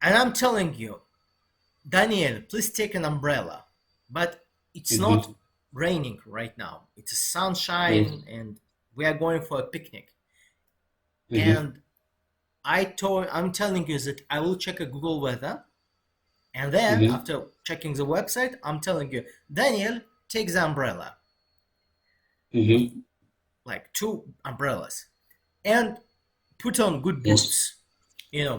And I'm telling you, Daniel, please take an umbrella. But it's not Mm-hmm. raining right now. It's Mm-hmm. sunshine and we are going for a picnic. Mm-hmm. And I'm telling you that I will check a Google weather. And then Mm-hmm. after checking the website, I'm telling you, Daniel, take the umbrella, Mm-hmm. like two umbrellas, and put on good Yes. boots,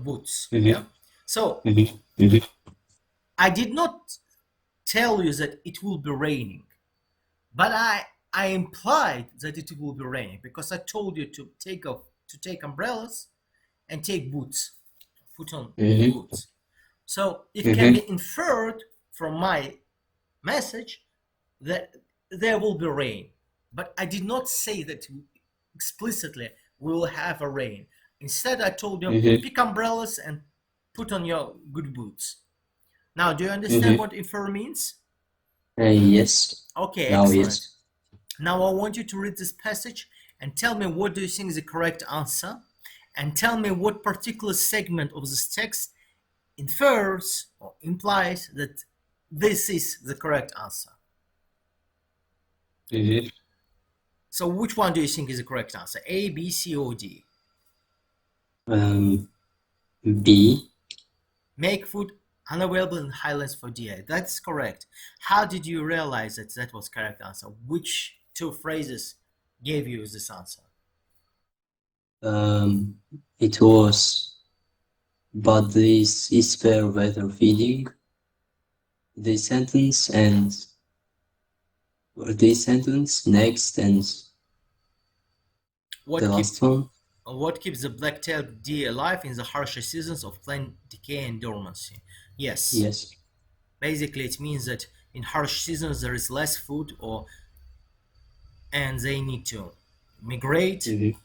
boots. Yeah. Mm-hmm. So Mm-hmm. Mm-hmm. I did not tell you that it will be raining, but I implied that it will be raining because I told you to take umbrellas and take boots, put on Mm-hmm. boots. So it can Mm-hmm. be inferred from my message that there will be rain. But I did not say that explicitly we will have a rain. Instead, I told you Mm-hmm. pick umbrellas and put on your good boots. Now, do you understand Mm-hmm. what infer means? Yes. Okay, Now excellent. yes. Now I want you to read this passage and tell me what do you think is the correct answer, and tell me what particular segment of this text infers or implies that this is the correct answer. Mm-hmm. So which one do you think is the correct answer? A, B, C, or D? Um, B. Make food unavailable in highlands for DA. That's correct. How did you realize that that was correct answer? Which two phrases gave you this answer? Um, it was, but this is fair weather feeding. This sentence and this sentence next and the What last keeps one. what keeps the black-tailed deer alive in the harsher seasons of plant decay and dormancy? Yes. Yes. Basically, it means that in harsh seasons there is less food, or and they need to migrate. Mm-hmm.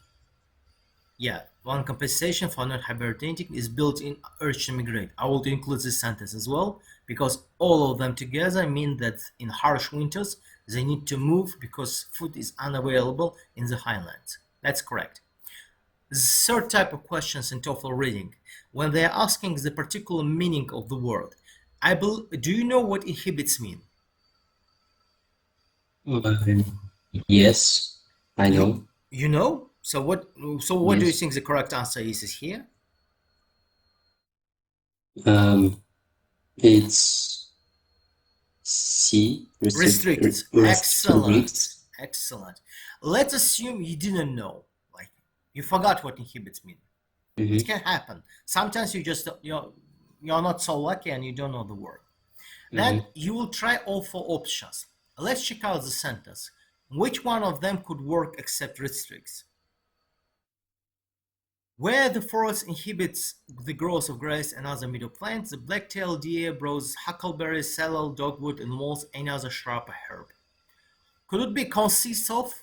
Yeah, one compensation for not hibernating is built in urge to migrate. I will include this sentence as well because all of them together mean that in harsh winters they need to move because food is unavailable in the highlands. That's correct. The third type of questions in TOEFL reading, when they are asking the particular meaning of the word, do you know what inhibits mean? Yes, I You know. you know? So what do you Yes. think the correct answer is here? Um, it's C. Restricts. Excellent. Restricts. Excellent. Let's assume you didn't know. Like you forgot what inhibits mean. It Mm-hmm. can happen. Sometimes you're not so lucky and you don't know the word. Then Mm-hmm. you will try all four options. Let's check out the sentence. Which one of them could work except restricts? Where the forest inhibits the growth of grass and other meadow plants, the black-tailed deer browses huckleberries, salal, dogwood, and most any other shrub or herb. Could it be consists of?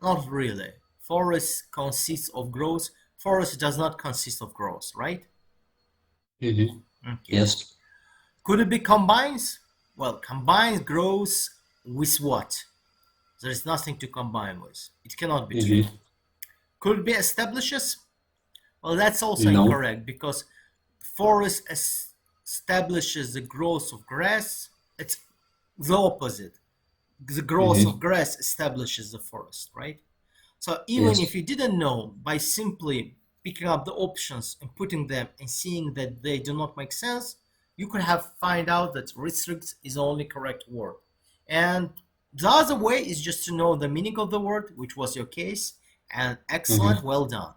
Not really. Forest consists of growth. Forest does not consist of growth, right? Mm-hmm. Okay. Yes. Could it be combines? Well, combines growth with what? There is nothing to combine with. It cannot be true. Mm-hmm. Could it be establishes? Well, that's also No. incorrect because forest establishes the growth of grass. It's the opposite. The growth of Mm-hmm. grass establishes the forest, right? So even if Yes. you didn't know, by simply picking up the options and putting them and seeing that they do not make sense, you could have find out that restrict is the only correct word. And the other way is just to know the meaning of the word, which was your case. And excellent, Mm-hmm. well done.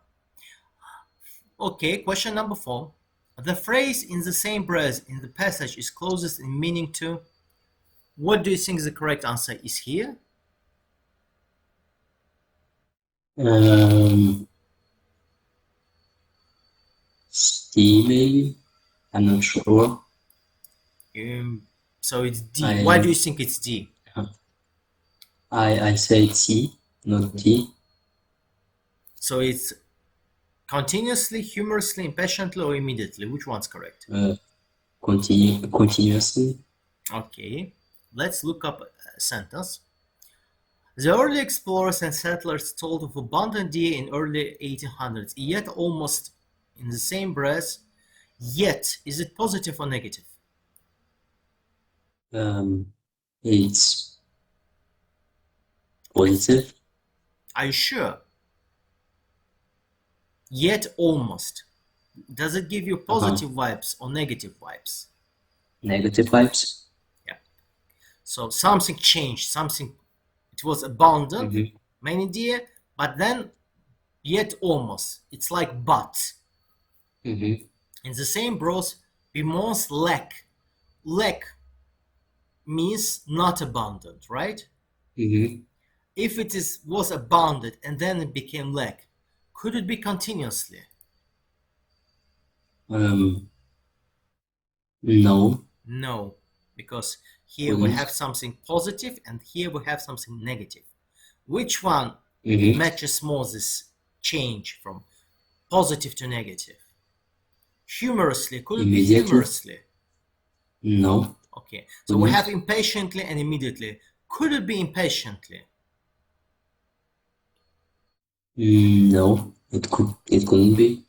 Okay, question number 4. The phrase in the same breath in the passage is closest in meaning to. What do you think the correct answer is here? Um, C maybe. I'm not sure. Um, so it's D. Why do you I think it's D? I say C, not D. So it's continuously, humorously, impatiently, or immediately. Which one's correct? Continuously. Okay, let's look up a sentence. The early explorers and settlers told of abundant deer in early 1800s, yet almost in the same breath, Yet, is it positive or negative? It's positive. Are you sure? Yet almost. Does it give you positive vibes or negative vibes? Negative vibes. Yeah. So something changed, something, it was abundant, Mm-hmm. many deer, but then yet almost. It's like but. Mm-hmm. In the same bros, bimons lack. Lack means not abundant, right? Mm-hmm. If it was abundant and then it became lack, could it be continuously? No, No, because here we couldn't. have something positive and here we have something negative. Which one Mm-hmm. matches more this change from positive to negative? Humorously, could it be Immediately? humorously? No, Okay, so we have couldn't. impatiently and immediately. Could it be impatiently? No, it could. It couldn't be.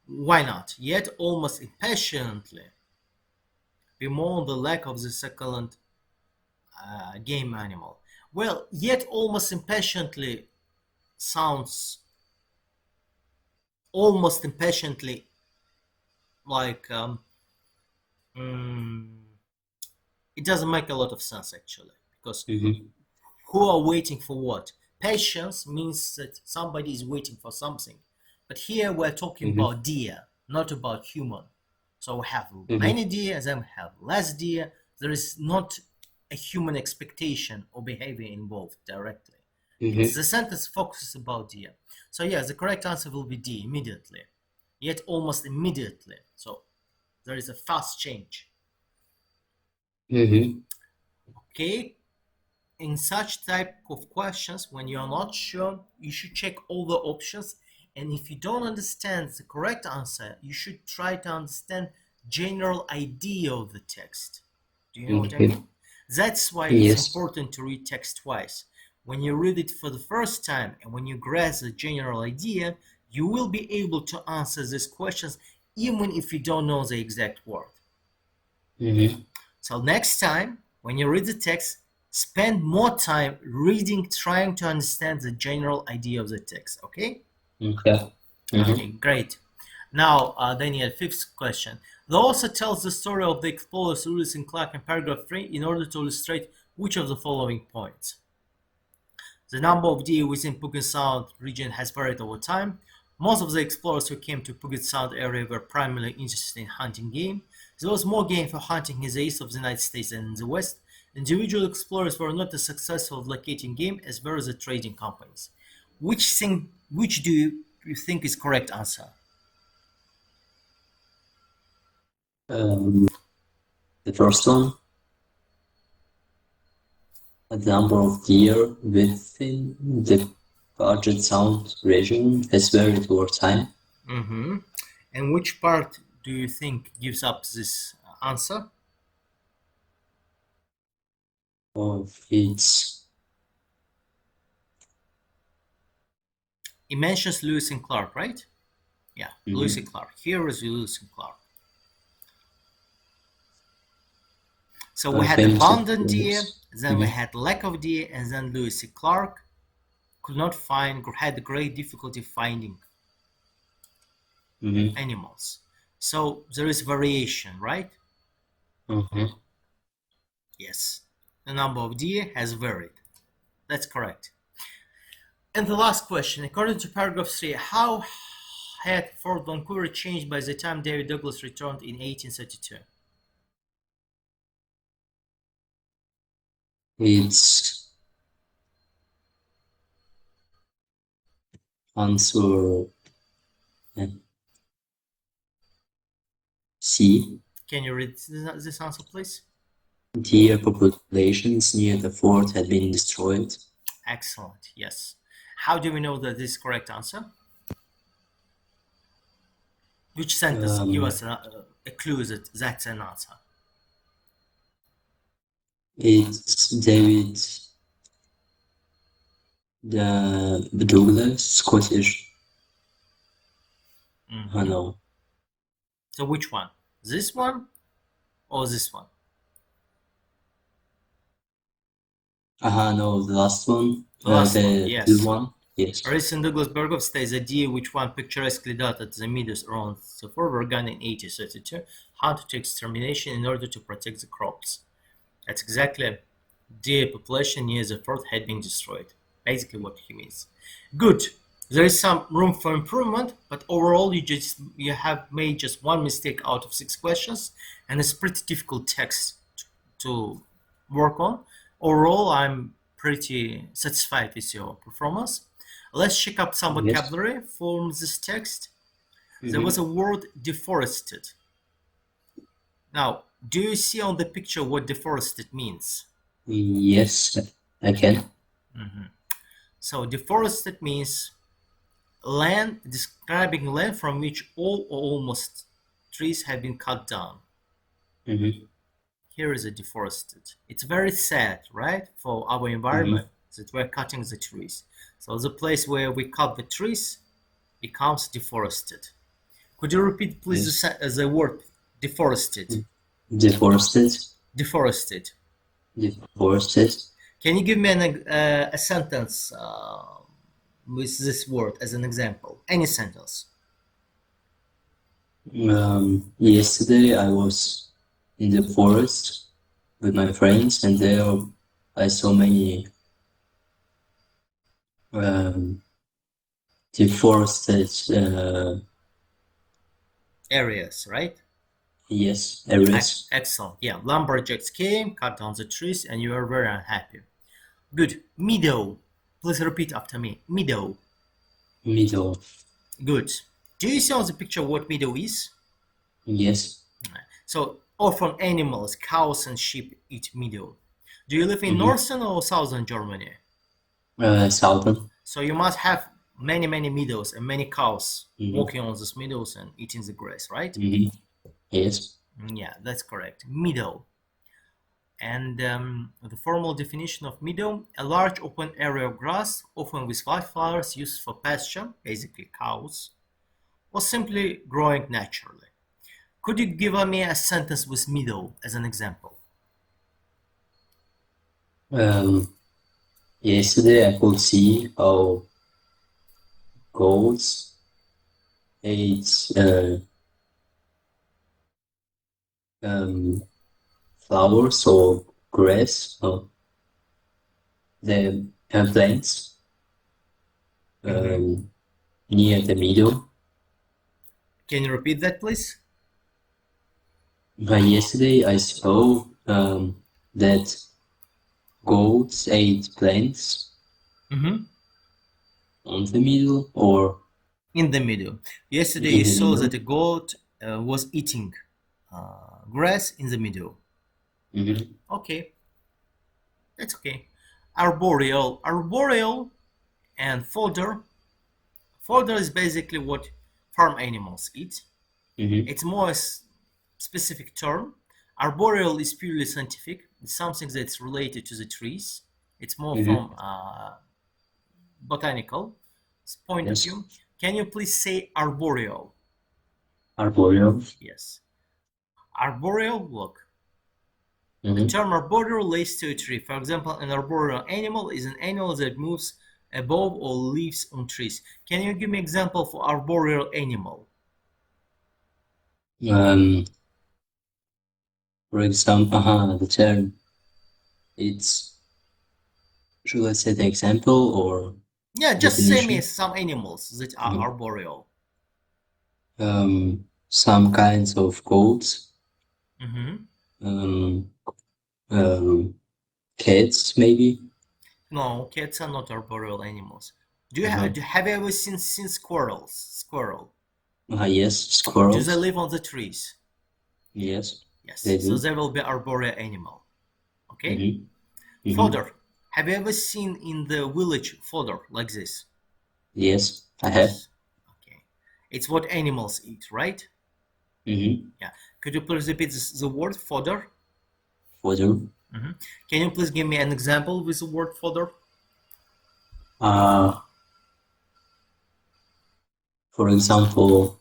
Why not? Yet almost impatiently bemoan the lack of the succulent game animal. Well, yet almost impatiently sounds almost impatiently like mm, it doesn't make a lot of sense actually because Mm-hmm. who are waiting for what? Patience means that somebody is waiting for something, but here we're talking Mm-hmm. about deer, not about human. So we have Mm-hmm. many deer, then we have less deer. There is not a human expectation or behavior involved directly. It's Mm-hmm. the sentence focuses about deer. So yes, the correct answer will be D, immediately. Yet almost immediately. So there is a fast change. Mm-hmm. Okay, in such type of questions, when you're not sure, you should check all the options, and if you don't understand the correct answer, you should try to understand general idea of the text. Do you know what I Okay. mean? That's why it's Yes. important to read text twice. When you read it for the first time and when you grasp the general idea, you will be able to answer these questions even if you don't know the exact word. Mm-hmm. So next time, when you read the text, spend more time reading, trying to understand the general idea of the text. Okay? Okay. Okay, Mm-hmm. great. Now, Daniel, fifth question. The author tells the story of the explorers Lewis and Clark in paragraph 3 in order to illustrate which of the following points. The number of deer within Puget Sound region has varied over time. Most of the explorers who came to Puget Sound area were primarily interested in hunting game. There was more game for hunting in the east of the United States than in the west. Individual explorers were not as successful at locating game as were the trading companies. Which do you think is correct answer? The first one, the number of deer within the Puget Sound region has varied over time. Mm-hmm. And which part do you think gives up this answer? Of its It mentions Lewis and Clark, right? Yeah, Lewis mhm. and Clark. Here is Lewis and Clark. So we had Famous abundant deer, explorers. then we Mhm. had lack of deer, and then Lewis C. Clark could not find, had great difficulty finding Mhm. animals. So there is variation, right? Mhm. Yes. The number of deer has varied. That's correct. And the last question, according to paragraph 3, how had Fort Vancouver changed by the time David Douglas returned in 1832? Its answer uh, C. Can you read this answer, please? Deer populations near the fort had been destroyed. Excellent. Yes. How do we know that this is correct answer? Which sentence give Um, us a clue that that's an answer? it's David the Douglas, Scottish. Oh Mm-hmm. no. So which one? This one or this one? No, the last one. The last one, The yes. one. Yes. Arist and Douglas Bergov states the deer which one picturesquely dotted the meadows around the fort were gunned in 1832, hunted to extermination in order to protect the crops. That's exactly deer population near the fort had been destroyed. Basically what he means. Good. There is some room for improvement, but overall you have made just one mistake out of 6 questions, and it's pretty difficult text to work on. Overall, I'm pretty satisfied with your performance. Let's check up some Yes. vocabulary from this text. There was a word deforested. Now, do you see on the picture what deforested means? Yes, I can. So deforested means land, describing land from which all or almost trees have been cut down. Mhm. Here is a deforested. It's very sad, right, for our environment that we're cutting the trees. So the place where we cut the trees becomes deforested. Could you repeat, please, Yes. the word deforested? Deforested. Deforested. Deforested. Can you give me a sentence with this word as an example? Any sentence. Yesterday I was in the forest with my friends, and there I saw many deforested Areas, right? yes, areas. Excellent. Yeah, lumberjacks came, cut down the trees, and you are very unhappy. Good. Meadow. Please repeat after me. Meadow. Middle. Good. Do you see on the picture what meadow is? Yes. So often animals, cows and sheep eat meadow. Do you live in northern or southern Germany? Southern. So you must have many meadows and many cows walking on these meadows and eating the grass, right? Yes. Yeah, that's correct. Meadow. And the formal definition of meadow, a large open area of grass, often with white flowers, used for pasture, basically cows, or simply growing naturally. Could you give me a sentence with meadow as an example? Yesterday I could see how goats ate flowers or grass or the plants near the meadow. Can you repeat that, please? Yesterday I saw that goats ate plants on the middle or In the middle. Yesterday in you the saw middle. that a goat was eating grass in the middle. Okay, that's okay. Arboreal and fodder. Fodder is basically what farm animals eat. It's more a specific term. Arboreal is purely scientific. It's something that's related to the trees. It's more from botanical point of Yes. view. Can you please say arboreal? Arboreal. Yes. Arboreal, look. The term arboreal relates to a tree. For example, an arboreal animal is an animal that moves above or lives on trees. Can you give me an example for arboreal animal? For example, the term, it's, should I say the example or Yeah, just say me definition? some animals that are arboreal. Some kinds of goats, cats maybe. No, cats are not arboreal animals. Do you have you ever seen squirrels? Squirrel. Yes, Do squirrels. they live on the trees? Yes, Yes. they So do. they will be arboreal animal. Okay. Fodder. Have you ever seen in the village fodder like this? Yes, I have. Okay. It's what animals eat, right? Yeah. Could you please repeat the word fodder? Fodder. Can you please give me an example with the word fodder? For example,